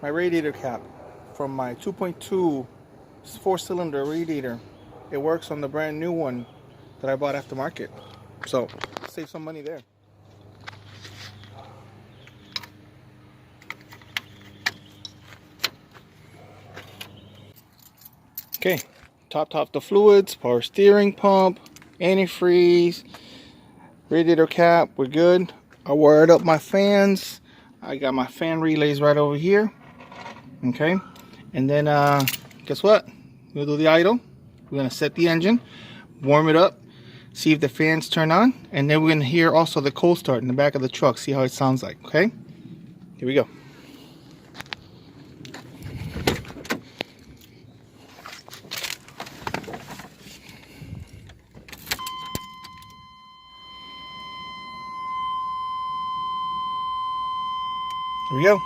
my radiator cap from my 2.2 4-cylinder radiator. It works on the brand new one that I bought aftermarket. So save some money there. Okay, topped off the fluids, power steering pump, antifreeze, radiator cap, we're good. I wired up my fans. I got my fan relays right over here. Okay, and then guess what? We'll do the idle. We're gonna set the engine, warm it up, see if the fans turn on, and then we're gonna hear also the cold start in the back of the truck, see how it sounds like. Okay, here we go. Here we go.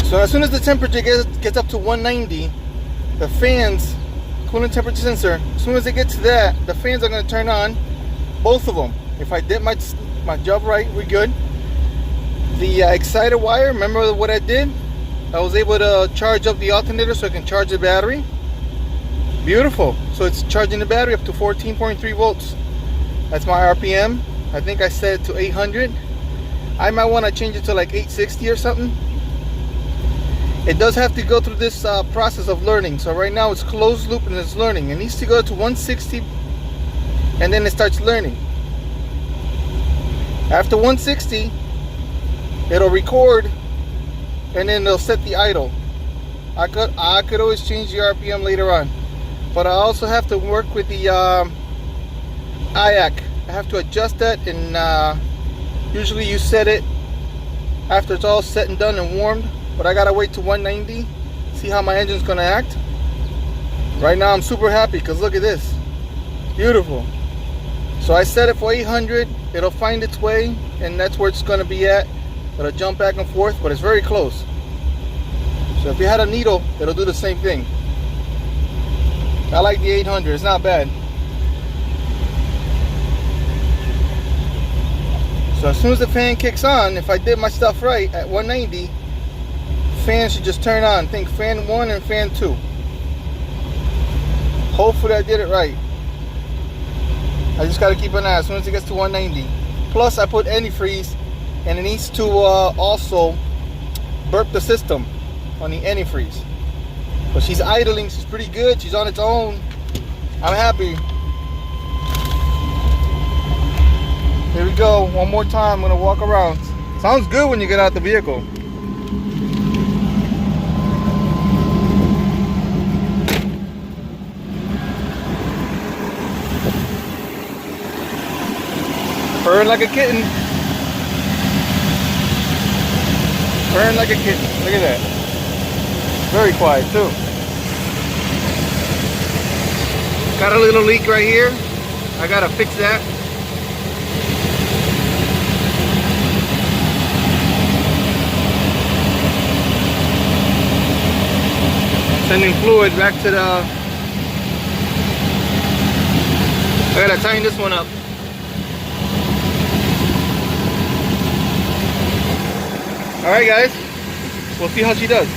So as soon as the temperature gets up to 190, the fans, coolant temperature sensor, as soon as it gets to that, the fans are going to turn on, both of them. If I did my job right, we're good. The exciter wire, remember what I did? I was able to charge up the alternator so I can charge the battery. Beautiful. So it's charging the battery up to 14.3 volts. That's my RPM. I think I set it to 800. I might want to change it to like 860 or something. It does have to go through this process of learning. So right now it's closed loop and it's learning. It needs to go to 160 and then it starts learning. After 160, it'll record and then it'll set the idle. I could always change the RPM later on, but I also have to work with the IAC. I have to adjust that, and usually you set it after it's all set and done and warmed. But I gotta wait to 190, see how my engine's gonna act. Right now I'm super happy because look at this, beautiful. So I set it for 800. It'll find its way, and that's where it's gonna be at. It'll jump back and forth, but it's very close. So if you had a needle, it'll do the same thing. I like the 800, it's not bad. So as soon as the fan kicks on, if I did my stuff right at 190, fan should just turn on. Think fan 1 and fan 2. Hopefully I did it right. I just got to keep an eye as soon as it gets to 190. Plus I put antifreeze, and it needs to also burp the system on the antifreeze. But she's idling, she's pretty good, she's on its own. I'm happy. Here we go, one more time, I'm gonna walk around. Sounds good when you get out the vehicle. Purring like a kitten. Purring like a kitten. Look at that. Very quiet too. Got a little leak right here. I gotta fix that. Sending fluid back to the... I gotta tighten this one up. Alright guys, we'll see how she does.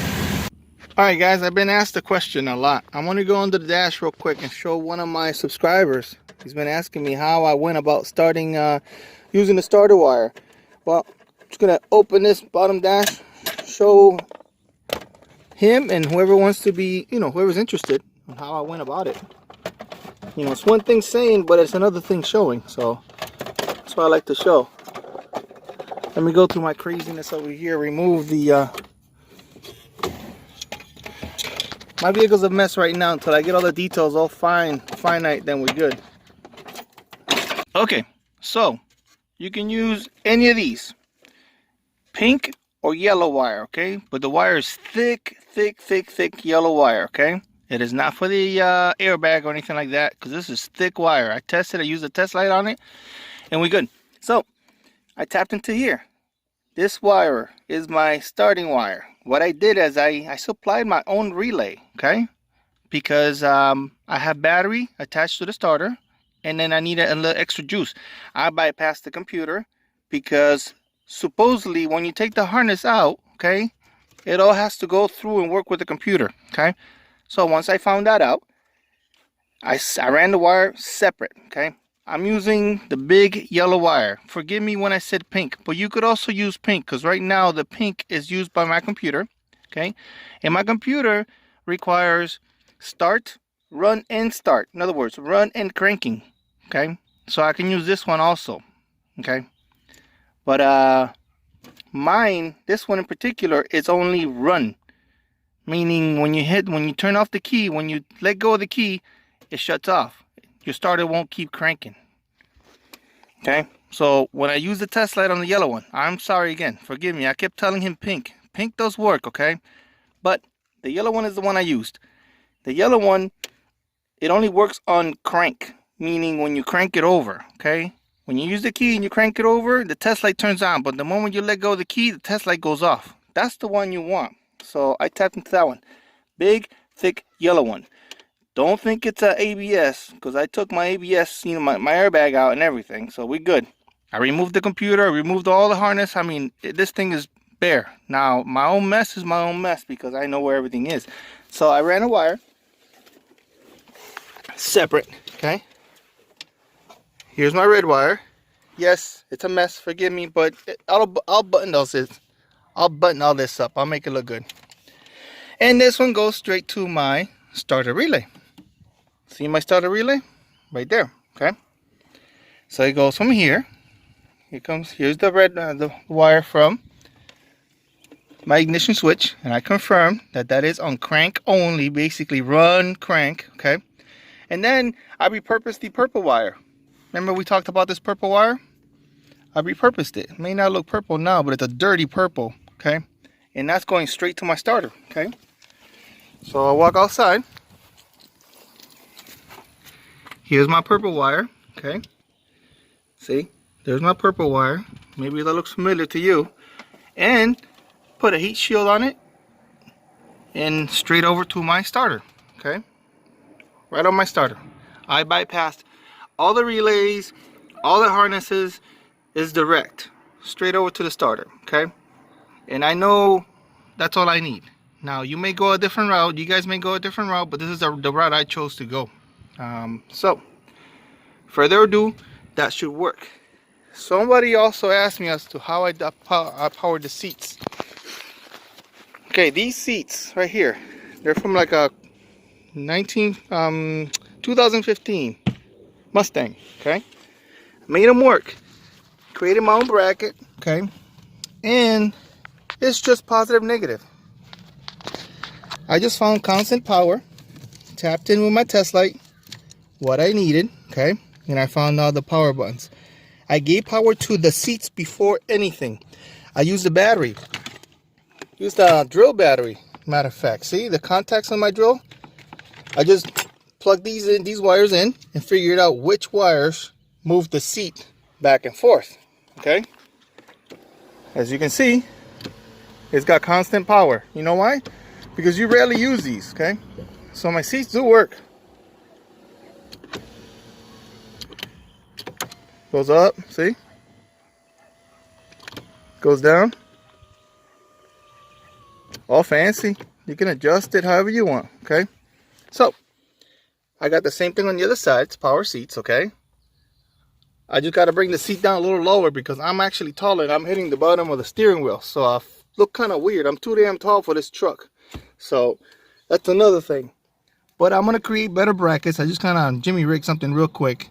Alright guys, I've been asked a question a lot. I want to go under the dash real quick and show one of my subscribers. He's been asking me how I went about starting using the starter wire. Well, I'm just going to open this bottom dash, show him and whoever wants to be, whoever's interested on how I went about it. It's one thing saying, but it's another thing showing. So that's why I like to show. Let me go through my craziness over here, remove the... My vehicle's a mess right now. Until I get all the details all finite, then we're good. Okay, so you can use any of these. Pink or yellow wire, okay? But the wire is thick yellow wire, okay? It is not for the airbag or anything like that, because this is thick wire. I tested, I used a test light on it, and we're good. So, I tapped into here. This wire is my starting wire. What I did is I supplied my own relay, okay? Because I have battery attached to the starter, and then I needed a little extra juice. I bypassed the computer because supposedly when you take the harness out, okay, it all has to go through and work with the computer, okay? So once I found that out, I ran the wire separate, okay? I'm using the big yellow wire. Forgive me when I said pink, but you could also use pink because right now the pink is used by my computer, okay? And my computer requires start, run, and start. In other words, run and cranking, okay? So I can use this one also, okay? But mine, this one in particular, is only run. Meaning when you turn off the key, when you let go of the key, it shuts off. Your starter won't keep cranking. Okay, so when I use the test light on the yellow one, I'm sorry again, forgive me, I kept telling him pink. Pink does work, okay? But the yellow one is the one I used. The yellow one, it only works on crank, meaning when you crank it over, okay? When you use the key and you crank it over, the test light turns on, but the moment you let go of the key, the test light goes off. That's the one you want. So I tapped into that one. Big, thick, yellow one. Don't think it's a ABS, because I took my ABS, my airbag out and everything, so we're good. I removed the computer, I removed all the harness. I mean, this thing is bare. Now, my own mess is my own mess, because I know where everything is. So I ran a wire, separate, okay? Here's my red wire. Yes, it's a mess, forgive me, but I'll button I'll button all this up, I'll make it look good. And this one goes straight to my starter relay. See my starter relay? Right there, okay? So it goes from here. Here's the red the wire from my ignition switch, and I confirm that that is on crank only, basically run crank, okay? And then I repurposed the purple wire. Remember we talked about this purple wire? I repurposed it. It may not look purple now, but it's a dirty purple, okay? And that's going straight to my starter, okay? So I'll walk outside. Here's my purple wire, okay? See, there's my purple wire. Maybe that looks familiar to you. And put a heat shield on it and straight over to my starter, okay? Right on my starter. I bypassed all the relays, all the harnesses, is direct, straight over to the starter, okay? And I know that's all I need. Now, you may go a different route, you guys may go a different route, but this is the route I chose to go. So, further ado, that should work. Somebody also asked me as to how I powered the seats. Okay, these seats right here, they're from like a 2015 Mustang. Okay, made them work. Created my own bracket. Okay, and it's just positive negative. I just found constant power, tapped in with my test light, what I needed. Okay, and I found all the power buttons. I gave power to the seats before anything. I used the battery. Used a drill battery, matter of fact. See the contacts on my drill? I just plugged these wires in and figured out which wires move the seat back and forth. Okay? As you can see, it's got constant power. You know why? Because you rarely use these, okay? So my seats do work. Goes up, see? Goes down. All fancy. You can adjust it however you want, okay? So, I got the same thing on the other side. It's power seats, okay? I just got to bring the seat down a little lower because I'm actually taller and I'm hitting the bottom of the steering wheel. So I look kind of weird. I'm too damn tall for this truck. So, that's another thing. But I'm going to create better brackets. I just kind of jimmy rig something real quick.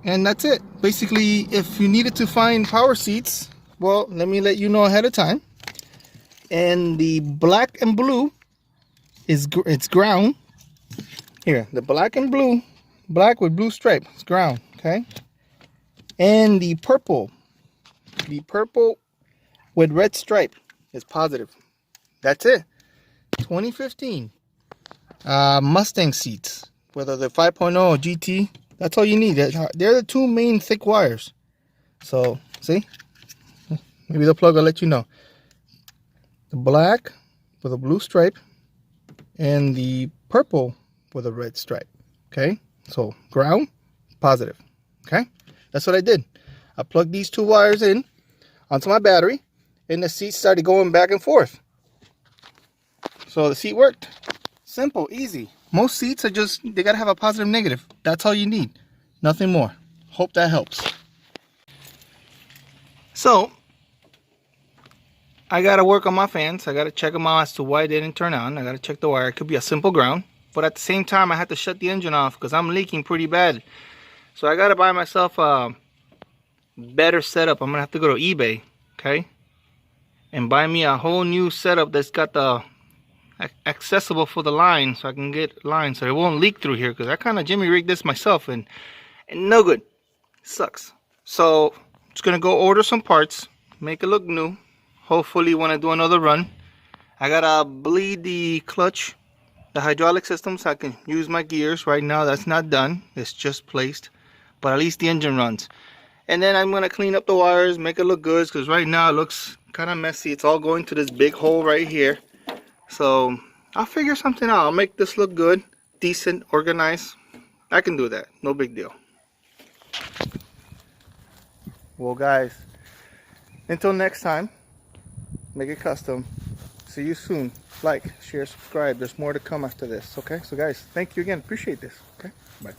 And that's it. Basically, if you needed to find power seats, well, let me let you know ahead of time. And the black and blue it's ground. Here, the black and blue, black with blue stripe, it's ground, okay? And the purple with red stripe is positive. That's it. 2015 Mustang seats, whether they're 5.0 or GT, that's all you need. They're the two main thick wires. So, see? Maybe the plug will let you know. The black with a blue stripe and the purple with a red stripe. Okay? So, ground, positive. Okay? That's what I did. I plugged these two wires in onto my battery and the seat started going back and forth. So, the seat worked. Simple, easy. Most seats are just, they gotta have a positive negative. That's all you need. Nothing more. Hope that helps. So, I gotta work on my fans. I gotta check them out as to why they didn't turn on. I gotta check the wire. It could be a simple ground. But at the same time, I had to shut the engine off because I'm leaking pretty bad. So I gotta buy myself a better setup. I'm gonna have to go to eBay, okay? And buy me a whole new setup that's got the accessible for the line, so I can get lines so it won't leak through here, because I kind of jimmy rigged this myself and no good. It sucks. So I'm just gonna go order some parts, make it look new. Hopefully when I do another run, I gotta bleed the clutch, the hydraulic system, so I can use my gears. Right now that's not done, it's just placed, but at least the engine runs. And then I'm gonna clean up the wires, make it look good, because right now it looks kind of messy. It's all going to this big hole right here. So I'll figure something out. I'll make this look good, decent, organized. I can do that, no big deal. Well guys, until next time, make it custom. See you soon. Like, share, subscribe. There's more to come after this, okay? So guys, thank you again. Appreciate this, okay? Bye.